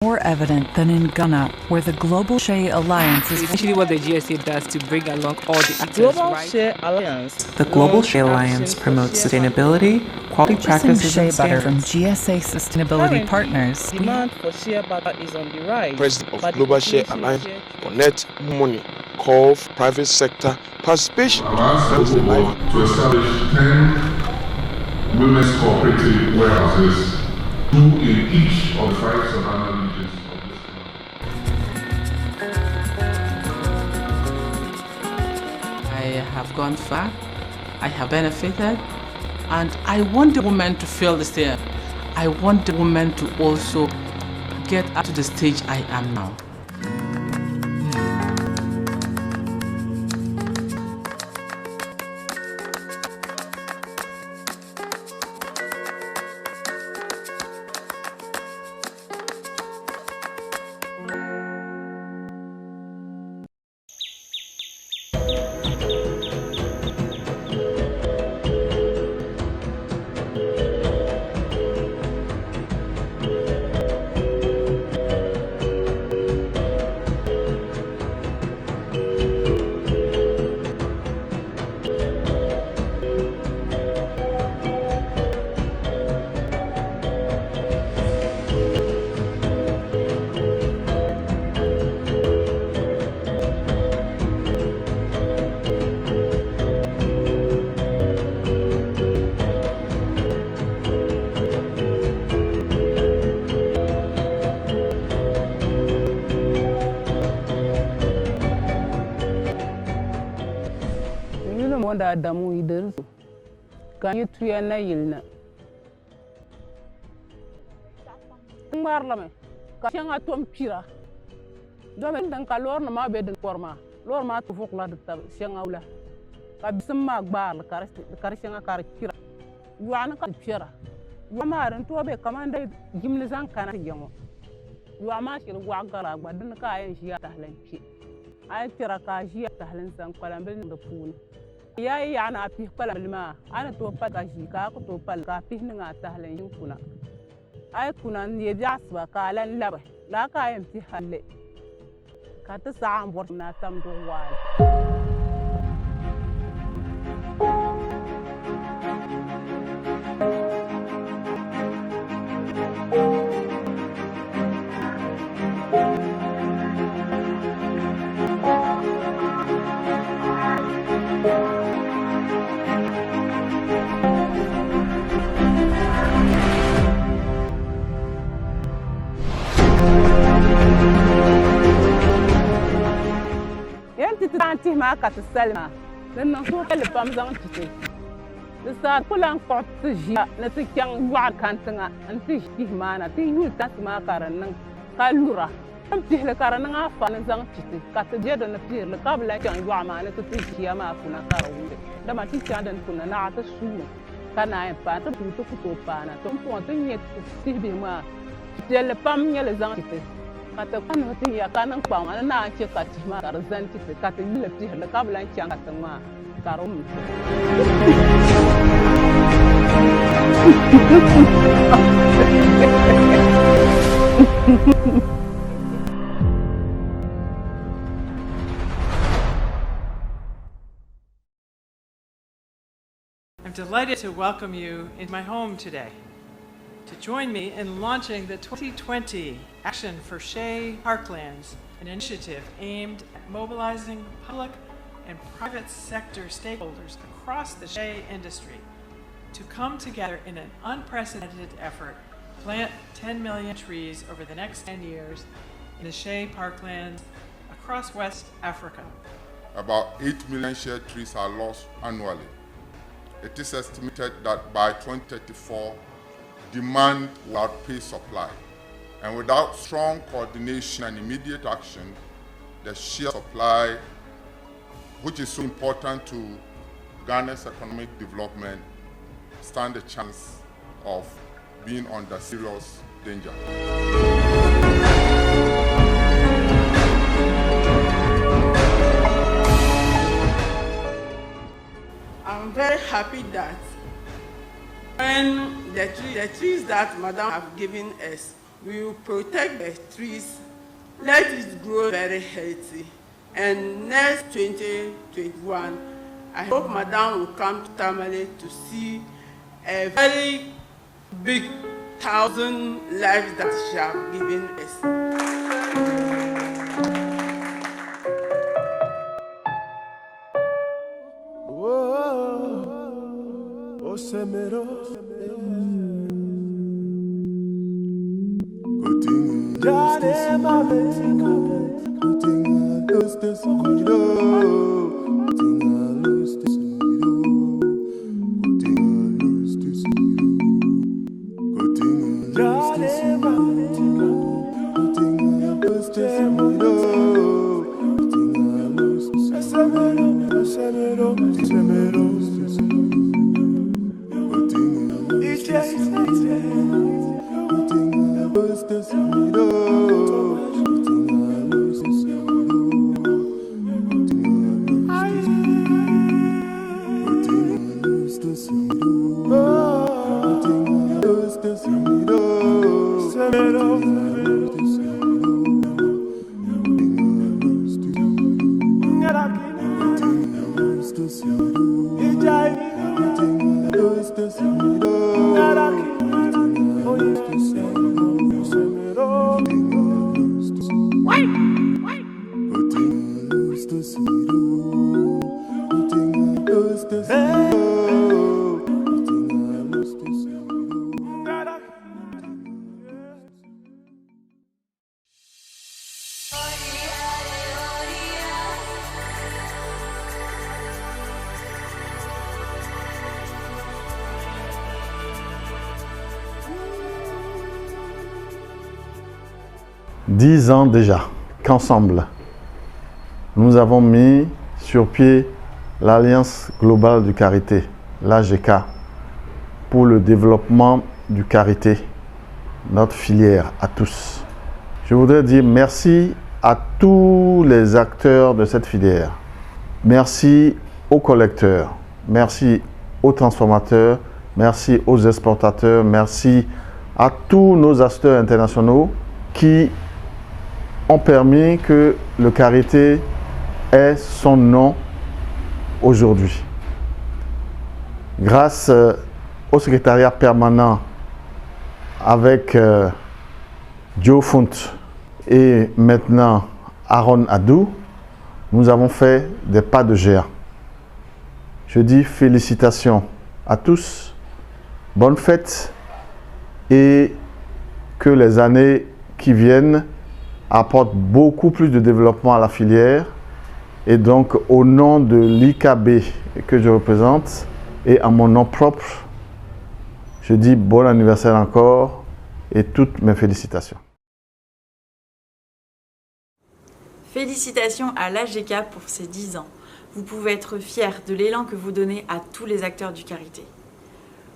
more evident than in Ghana, where the Global Shea Alliance is essentially what the GSA does to bring along all the actors, Global right? Shea Alliance. The Global Shea Alliance promotes sustainability, quality practices, shea and butter from standards. GSA Sustainability Currently, Partners. Demand for shea butter is on the rise. President of but the Global Shea population Alliance, is yet to- connect money, call for private sector participation to enhance the life. To establish 10 women's cooperative warehouses, 2 in each of the 5 savannah regions of this country. I have gone far, I have benefited, and I want the women to feel the same. I want the women to also get up to the stage I am now. Da damu idan su kan yi tuya na yilna ngbar la me ka shanga tom pira do me dan ka lor na ma be den forma lor ma tu fuk la de ta shanga wala ka bisum ma gbar la kar shanga kar pira yuana ka pira yu ma ran to be kamanda jimli zan kana jango yu ma shir wa gara gba din ka yin shi ta hlan pi ay tira ka shi ta hlan san kwalan bin da funi yayi yana api pala lima ana to pala ji ka ko to pala ka pi ninga tahlen yin kuna ay kuna ne jasba ka lan laba la ka yin ti halle ka ta sa an bor na tam do wal Tanti ma ka ta salma dan nan so kala pam zan tite da sa kulan ko ta ji na ta kyan wa kan tanga an ti ji mana ti yu ta ma karan nan ka lura am ti le karan nan afa nan zan tite ka ta je da na ti le ka bla kyan wa ma na ta ti ji ma kuna karawu da ma ti kyan dan kuna na ta su kana ya pa ta pu to to pa na to po to nyet ti bi ma ti le pam nyele zan tite kata kwano ti ya kanan kwa ma na ce ka ti ma kar zan ti ka ta yile ti la ka blan ci ka ma karum I'm delighted to welcome you in my home today, to join me in launching the 2020 Action for Shea Parklands, an initiative aimed at mobilizing public and private sector stakeholders across the shea industry to come together in an unprecedented effort to plant 10 million trees over the next 10 years in the shea parklands across West Africa. About 8 million shea trees are lost annually. It is estimated that by 2034, demand will outpace supply. And without strong coordination and immediate action, the shea supply, which is so important to Ghana's economic development, stand a chance of being under serious danger. I'm very happy that when the trees that Madam have given us we will protect the trees, let it grow very healthy. And next 2021, I hope Madam will come to Tamale to see a very big 1,000 lives that she has given us. Dix ans déjà qu'ensemble, nous avons mis sur pied l'Alliance globale du Carité, l'AGK, pour le développement du Carité, notre filière à tous. Je voudrais dire merci à tous les acteurs de cette filière. Merci aux collecteurs, merci aux transformateurs, merci aux exportateurs, merci à tous nos acheteurs internationaux qui ont permis que le Carité ait son nom aujourd'hui. Grâce au secrétariat permanent avec Joe Funt et maintenant Aaron Adou, nous avons fait des pas de géant. Je dis félicitations à tous, bonne fête et que les années qui viennent apportent beaucoup plus de développement à la filière. Et donc, au nom de l'IKB que je représente et à mon nom propre, je dis bon anniversaire encore et toutes mes félicitations. Félicitations à l'AGK pour ses 10 ans. Vous pouvez être fiers de l'élan que vous donnez à tous les acteurs du Carité.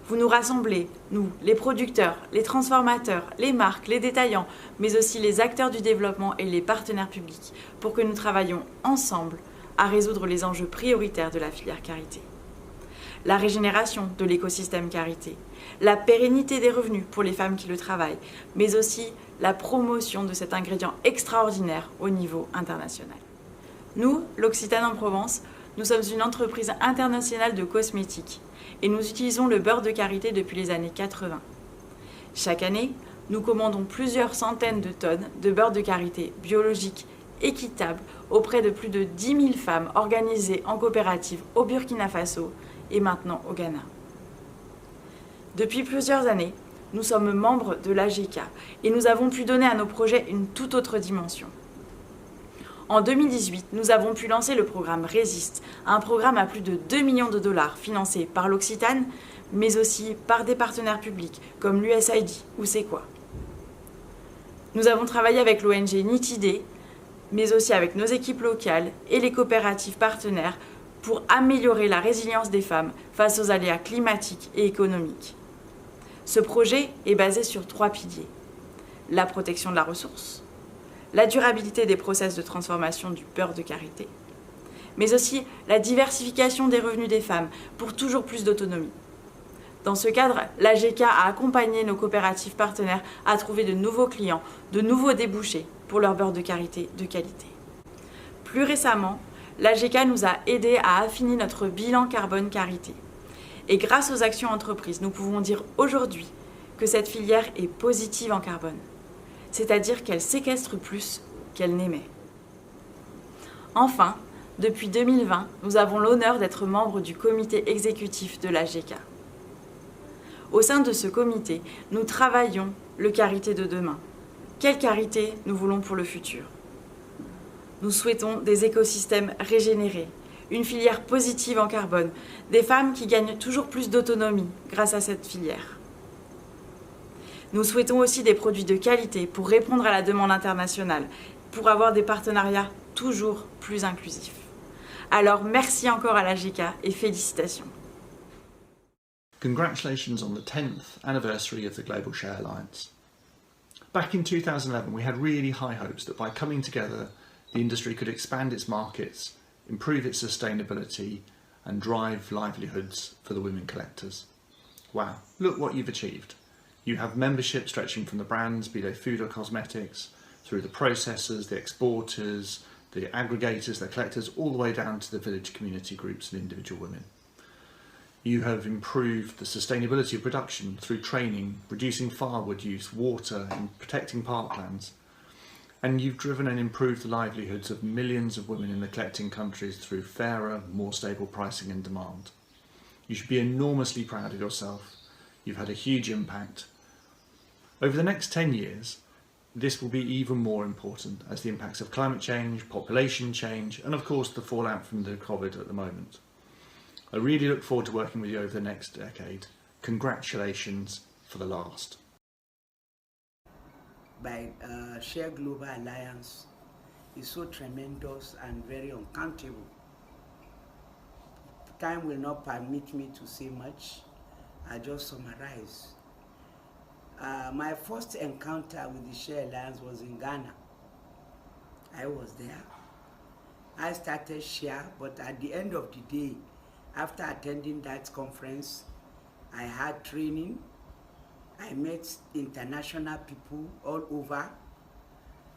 Vous nous rassemblez, nous, les producteurs, les transformateurs, les marques, les détaillants, mais aussi les acteurs du développement et les partenaires publics, pour que nous travaillions ensemble à résoudre les enjeux prioritaires de la filière Carité. La régénération de l'écosystème Carité, la pérennité des revenus pour les femmes qui le travaillent, mais aussi la promotion de cet ingrédient extraordinaire au niveau international. Nous, l'Occitane en Provence, nous sommes une entreprise internationale de cosmétiques et nous utilisons le beurre de karité depuis les années 80. Chaque année, nous commandons plusieurs centaines de tonnes de beurre de karité biologique, équitable, auprès de plus de 10 000 femmes organisées en coopérative au Burkina Faso et maintenant au Ghana. Depuis plusieurs années, nous sommes membres de l'AGK et nous avons pu donner à nos projets une toute autre dimension. En 2018, nous avons pu lancer le programme Résiste, un programme à plus de 2 millions de dollars financé par l'Occitane, mais aussi par des partenaires publics comme l'USAID ou C'est quoi. Nous avons travaillé avec l'ONG Nitidé, mais aussi avec nos équipes locales et les coopératives partenaires pour améliorer la résilience des femmes face aux aléas climatiques et économiques. Ce projet est basé sur 3 piliers. La protection de la ressource, la durabilité des process de transformation du beurre de karité, mais aussi la diversification des revenus des femmes pour toujours plus d'autonomie. Dans ce cadre, l'AGK a accompagné nos coopératives partenaires à trouver de nouveaux clients, de nouveaux débouchés pour leur beurre de karité de qualité. Plus récemment, l'AGK nous a aidés à affiner notre bilan carbone karité. Et grâce aux actions entreprises, nous pouvons dire aujourd'hui que cette filière est positive en carbone, c'est-à-dire qu'elle séquestre plus qu'elle n'émet. Enfin, depuis 2020, nous avons l'honneur d'être membres du comité exécutif de l'AGK. Au sein de ce comité, nous travaillons le karité de demain. Quelle karité nous voulons pour le futur? Nous souhaitons des écosystèmes régénérés, une filière positive en carbone, des femmes qui gagnent toujours plus d'autonomie grâce à cette filière. Nous souhaitons aussi des produits de qualité pour répondre à la demande internationale, pour avoir des partenariats toujours plus inclusifs. Alors merci encore à l'AGK et félicitations. Congratulations on the 10th anniversary of the Global Shea Alliance. Back in 2011, we had really high hopes that by coming together, the industry could expand its markets, improve its sustainability, and drive livelihoods for the women collectors. Wow, look what you've achieved. You have membership stretching from the brands, be they food or cosmetics, through the processors, the exporters, the aggregators, the collectors, all the way down to the village community groups and individual women. You have improved the sustainability of production through training, reducing firewood use, water, and protecting parklands. And you've driven and improved the livelihoods of millions of women in the collecting countries through fairer, more stable pricing and demand. You should be enormously proud of yourself. You've had a huge impact. Over the next 10 years, this will be even more important as the impacts of climate change, population change, and of course the fallout from the COVID at the moment. I really look forward to working with you over the next decade. Congratulations for the last. By Shea Global Alliance is so tremendous and very uncountable. Time will not permit me to say much. I just summarize. My first encounter with the Shea Alliance was in Ghana. I was there. I started Shea, but at the end of the day, after attending that conference, I had training. I met international people all over,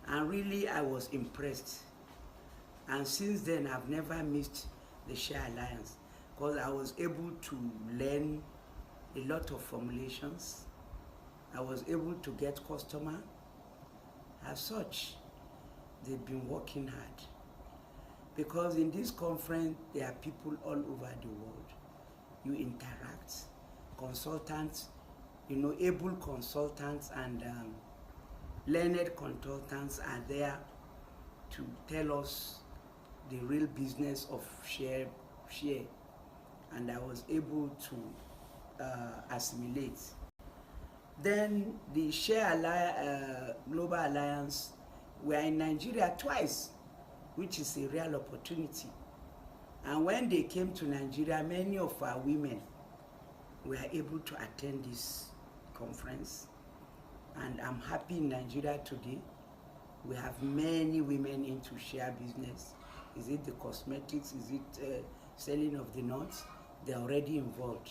and really I was impressed. And since then, I've never missed the Shea Alliance because I was able to learn a lot of formulations. I was able to get customers. As such, they've been working hard. Because in this conference, there are people all over the world. You interact, consultants, able consultants and learned consultants are there to tell us the real business of share. And I was able to assimilate. Then the Shea Global Alliance, we are in Nigeria twice, which is a real opportunity. And when they came to Nigeria, many of our women were able to attend this conference. And I'm happy in Nigeria today, we have many women into share business. Is it the cosmetics? Is it selling of the nuts? They're already involved.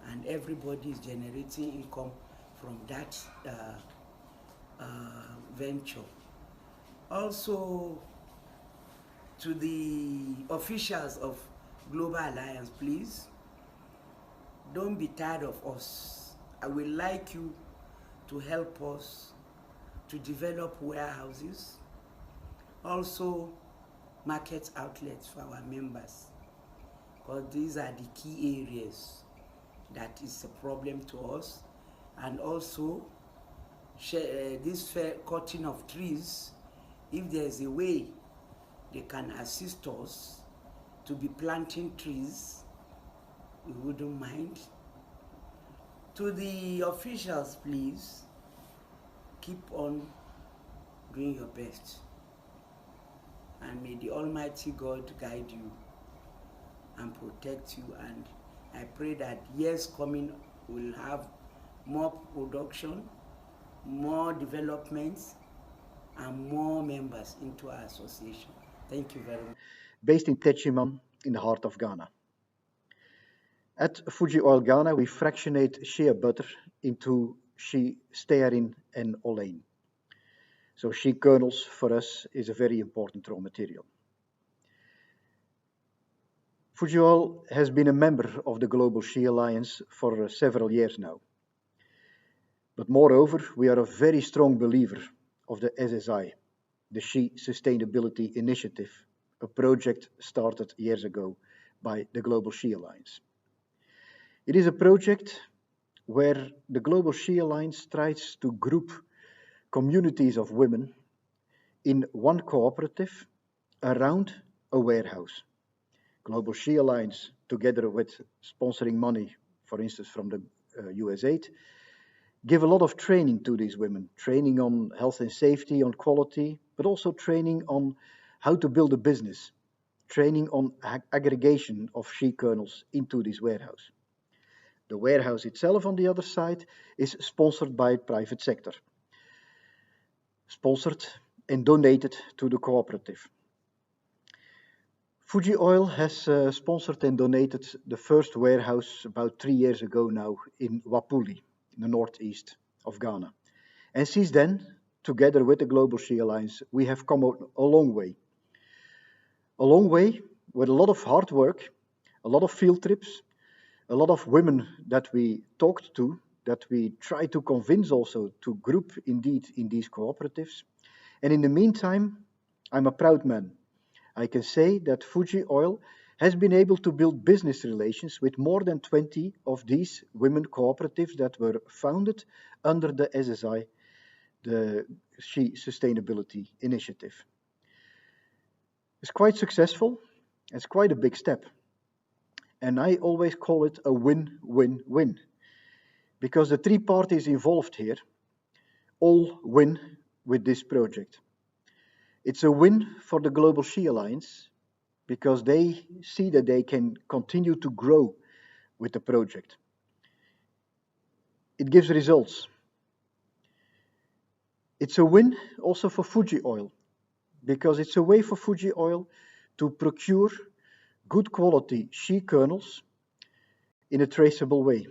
And everybody is generating income from that venture. Also, to the officials of Global Alliance, please, don't be tired of us. I would like you to help us to develop warehouses, also market outlets for our members, because these are the key areas that is a problem to us. And also this cutting of trees, if there's a way they can assist us to be planting trees, we wouldn't mind. To the officials, please, keep on doing your best. And may the Almighty God guide you and protect you. And I pray that years coming will have more production, more developments, and more members into our association. Thank you very much. Based in Techimam in the heart of Ghana. At Fuji Oil Ghana, we fractionate shea butter into shea stearin and olein. So shea kernels for us is a very important raw material. Fuji Oil has been a member of the Global Shea Alliance for several years now. But moreover, we are a very strong believer of the SSI, the Shea Sustainability Initiative, a project started years ago by the Global Shea Alliance. It is a project where the Global Shea Alliance tries to group communities of women in one cooperative around a warehouse. Global Shea Alliance, together with sponsoring money, for instance, from the USAID, give a lot of training to these women, training on health and safety, on quality, but also training on how to build a business, training on aggregation of shea kernels into this warehouse. The warehouse itself, on the other side, is sponsored by the private sector, sponsored and donated to the cooperative. Fuji Oil has sponsored and donated the first warehouse about 3 years ago now in Wapuli, in the northeast of Ghana. And since then, together with the Global Shea Alliance, we have come a long way. A long way with a lot of hard work, a lot of field trips, a lot of women that we talked to, that we try to convince also to group indeed in these cooperatives. And in the meantime, I'm a proud man. I can say that Fuji Oil has been able to build business relations with more than 20 of these women cooperatives that were founded under the SSI, the Shea Sustainability Initiative. It's quite successful. It's quite a big step. And I always call it a win-win-win, because the 3 parties involved here all win with this project. It's a win for the Global Shea Alliance, because they see that they can continue to grow with the project. It gives results. It's a win also for Fuji Oil, because it's a way for Fuji Oil to procure good quality shea kernels in a traceable way.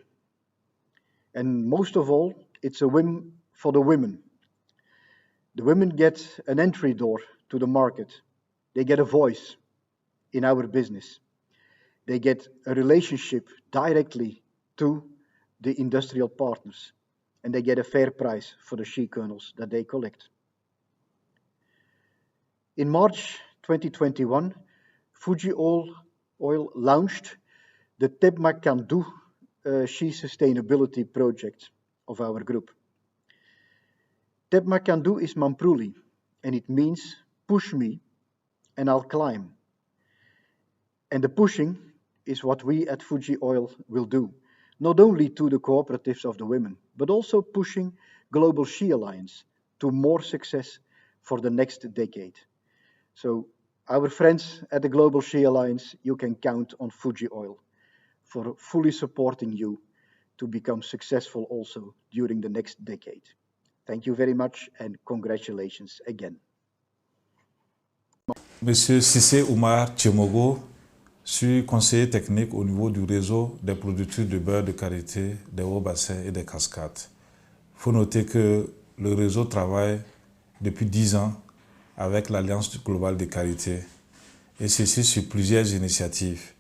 And most of all, it's a win for the women. The women get an entry door to the market. They get a voice in our business. They get a relationship directly to the industrial partners, and they get a fair price for the shea kernels that they collect. In March 2021, Fuji Oil launched the Tebma Can Do Shea Sustainability Project of our group. Tebma Can Do is Mampruli, and it means push me and I'll climb. And the pushing is what we at Fuji Oil will do, not only to the cooperatives of the women, but also pushing Global Shea Alliance to more success for the next decade. So our friends at the Global Shea Alliance, you can count on Fuji Oil for fully supporting you to become successful also during the next decade. Thank you very much and congratulations again. Monsieur Sissé Oumar Tchemogo, je suis conseiller technique au niveau du réseau des producteurs de beurre de karité, des hauts bassins et des cascades. Il faut noter que le réseau travaille depuis 10 ans avec l'Alliance globale de karité, et ceci sur plusieurs initiatives.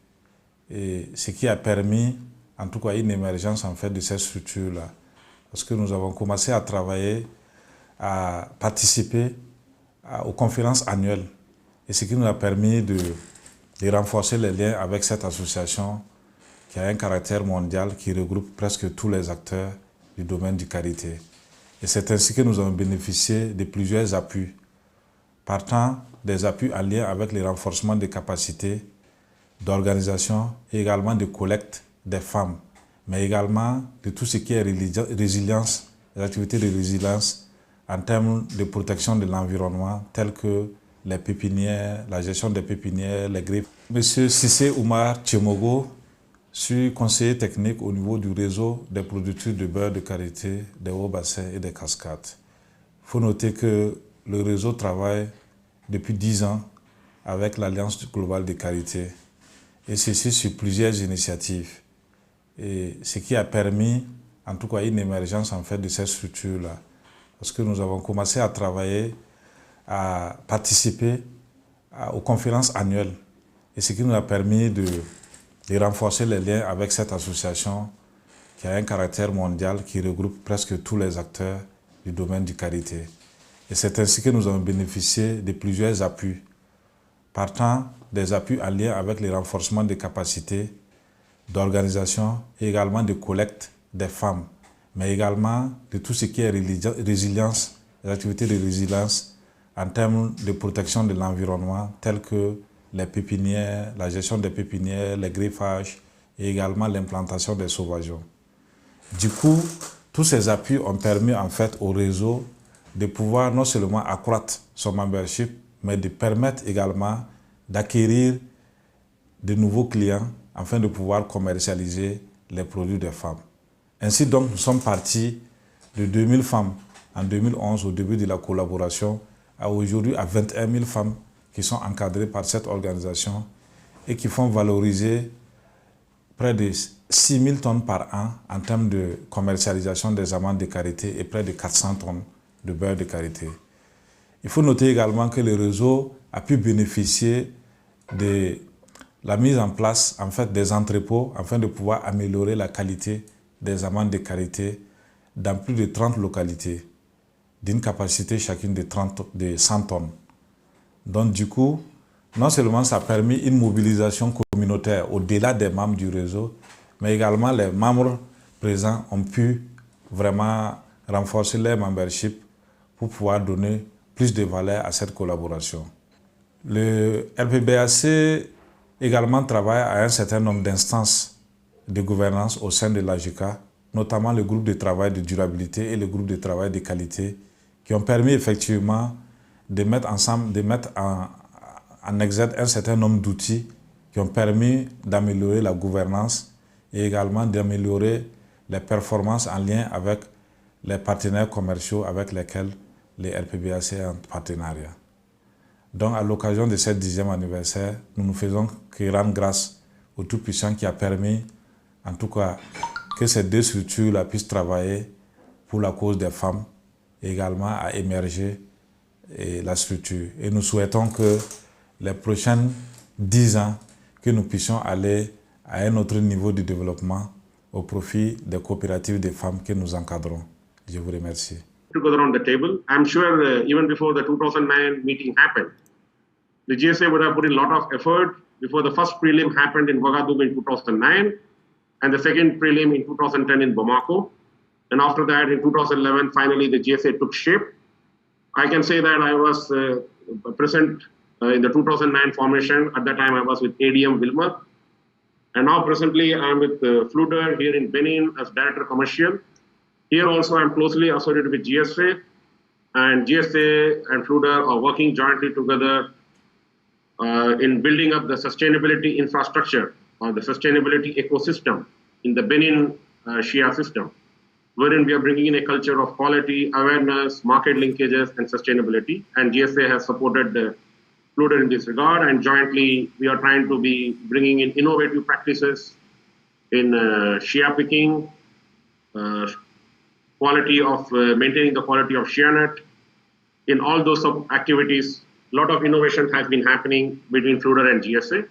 Et ce qui a permis, en tout cas, une émergence en fait de cette structure-là. Parce que nous avons commencé à travailler, à participer aux conférences annuelles. Et ce qui nous a permis de renforcer les liens avec cette association qui a un caractère mondial, qui regroupe presque tous les acteurs du domaine du karité. Et c'est ainsi que nous avons bénéficié de plusieurs appuis, partant des appuis en lien avec le renforcement des capacités d'organisation et également de collecte des femmes, mais également de tout ce qui est résilience, les activités de résilience en termes de protection de l'environnement, telles que les pépinières, la gestion des pépinières, les griffes. Monsieur Sissé Oumar Tchemogo, je suis conseiller technique au niveau du réseau des producteurs de beurre de karité, des hauts bassins et des cascades. Il faut noter que le réseau travaille depuis 10 ans avec l'Alliance globale de karité, et ceci sur plusieurs initiatives. Et ce qui a permis, en tout cas, une émergence en fait de ces structures-là. Parce que nous avons commencé à travailler, à participer aux conférences annuelles. Et ce qui nous a permis de renforcer les liens avec cette association qui a un caractère mondial, qui regroupe presque tous les acteurs du domaine du karité. Et c'est ainsi que nous avons bénéficié de plusieurs appuis, partant des appuis en lien avec le renforcement des capacités d'organisation et également de collecte des femmes, mais également de tout ce qui est résilience, les activités de résilience en termes de protection de l'environnement, telles que les pépinières, la gestion des pépinières, les greffages et également l'implantation des sauvageons. Du coup, tous ces appuis ont permis en fait au réseau de pouvoir non seulement accroître son membership, mais de permettre également d'acquérir de nouveaux clients afin de pouvoir commercialiser les produits des femmes. Ainsi donc, nous sommes partis de 2000 femmes en 2011 au début de la collaboration à aujourd'hui à 21 000 femmes qui sont encadrées par cette organisation et qui font valoriser près de 6 000 tonnes par an en termes de commercialisation des amandes de karité et près de 400 tonnes de beurre de karité. Il faut noter également que le réseau a pu bénéficier de la mise en place en fait, des entrepôts afin de pouvoir améliorer la qualité des amandes de karité dans plus de 30 localités, d'une capacité chacune de 100 tonnes. Donc du coup, non seulement ça a permis une mobilisation communautaire au-delà des membres du réseau, mais également les membres présents ont pu vraiment renforcer leur membership pour pouvoir donner plus de valeur à cette collaboration. Le RPBAC également travaille à un certain nombre d'instances de gouvernance au sein de l'AGK, notamment le groupe de travail de durabilité et le groupe de travail de qualité, qui ont permis effectivement de mettre ensemble, de mettre en exergue un certain nombre d'outils qui ont permis d'améliorer la gouvernance et également d'améliorer les performances en lien avec les partenaires commerciaux avec lesquels les RPBAC est en partenariat. Donc à l'occasion de ce 10e anniversaire, nous ne faisons que rendre grâce au Tout-Puissant qui a permis, en tout cas, que ces deux structures puissent travailler pour la cause des femmes et également à émerger la structure. Et nous souhaitons que les prochaines 10 ans, que nous puissions aller à un autre niveau de développement au profit des coopératives des femmes que nous encadrons. Je vous remercie. Together on the table. I'm sure even before the 2009 meeting happened, the GSA would have put in a lot of effort before the first prelim happened in Ouagadougou in 2009 and the second prelim in 2010 in Bamako. And after that, in 2011, finally the GSA took shape. I can say that I was present in the 2009 formation. At that time, I was with ADM Wilmer. And now presently, I'm with Fluder here in Benin as Director Commercial. Here also, I'm closely associated with GSA. And GSA and Fluder are working jointly together in building up the sustainability infrastructure or the sustainability ecosystem in the Benin Shia system, wherein we are bringing in a culture of quality, awareness, market linkages, and sustainability. And GSA has supported Fluder in this regard, and jointly we are trying to be bringing in innovative practices in Shia picking, quality of maintaining the quality of Shia nut. In all those activities, a lot of innovation has been happening between Fluder and GSA.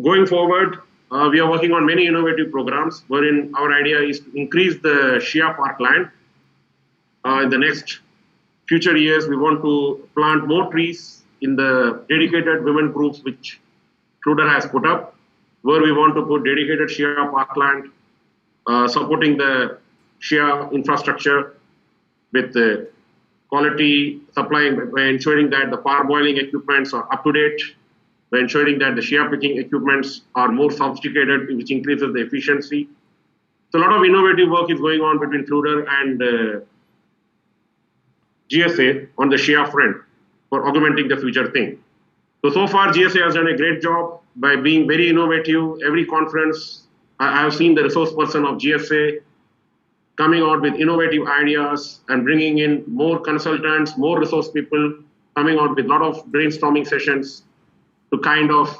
Going forward, we are working on many innovative programs wherein our idea is to increase the Shia parkland. In the next future years, we want to plant more trees in the dedicated women groups which Fluder has put up, where we want to put dedicated Shia parkland, supporting the Shia infrastructure with the quality supply, by ensuring that the parboiling equipments are up to date, by ensuring that the Shia picking equipments are more sophisticated, which increases the efficiency. So a lot of innovative work is going on between Fluder and GSA on the Shia front for augmenting the future thing. So far GSA has done a great job by being very innovative. Every conference, I have seen the resource person of GSA coming out with innovative ideas and bringing in more consultants, more resource people, coming out with a lot of brainstorming sessions to kind of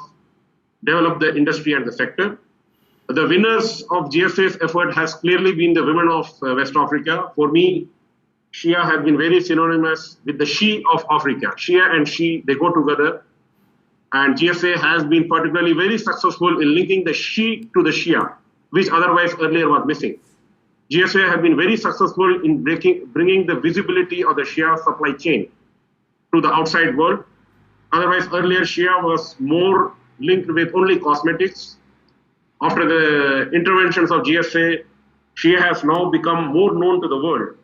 develop the industry and the sector. The winners of GSA's effort has clearly been the women of West Africa. For me, Shia have been very synonymous with the she of Africa. Shia and she, they go together. And GSA has been particularly very successful in linking the she to the Shia, which otherwise earlier was missing. GSA have been very successful in bringing the visibility of the Shia supply chain to the outside world. Otherwise, earlier Shia was more linked with only cosmetics. After the interventions of GSA, Shia has now become more known to the world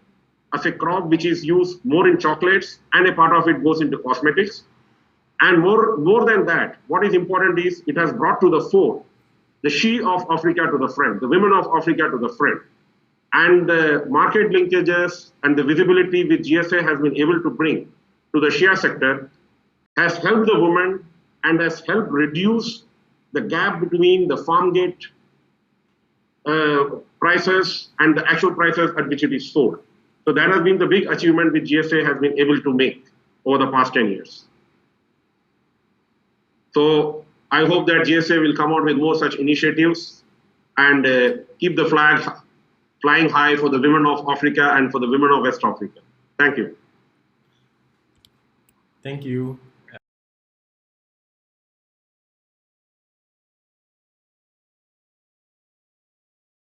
as a crop which is used more in chocolates, and a part of it goes into cosmetics. And more than that, what is important is it has brought to the fore the she of Africa to the front, the women of Africa to the front. And the market linkages and the visibility which GSA has been able to bring to the Shia sector has helped the women and has helped reduce the gap between the farm gate prices and the actual prices at which it is sold. So that has been the big achievement which GSA has been able to make over the past 10 years. So I hope that GSA will come out with more such initiatives and keep the flag flying high for the women of Africa and for the women of West Africa. Thank you. Thank you.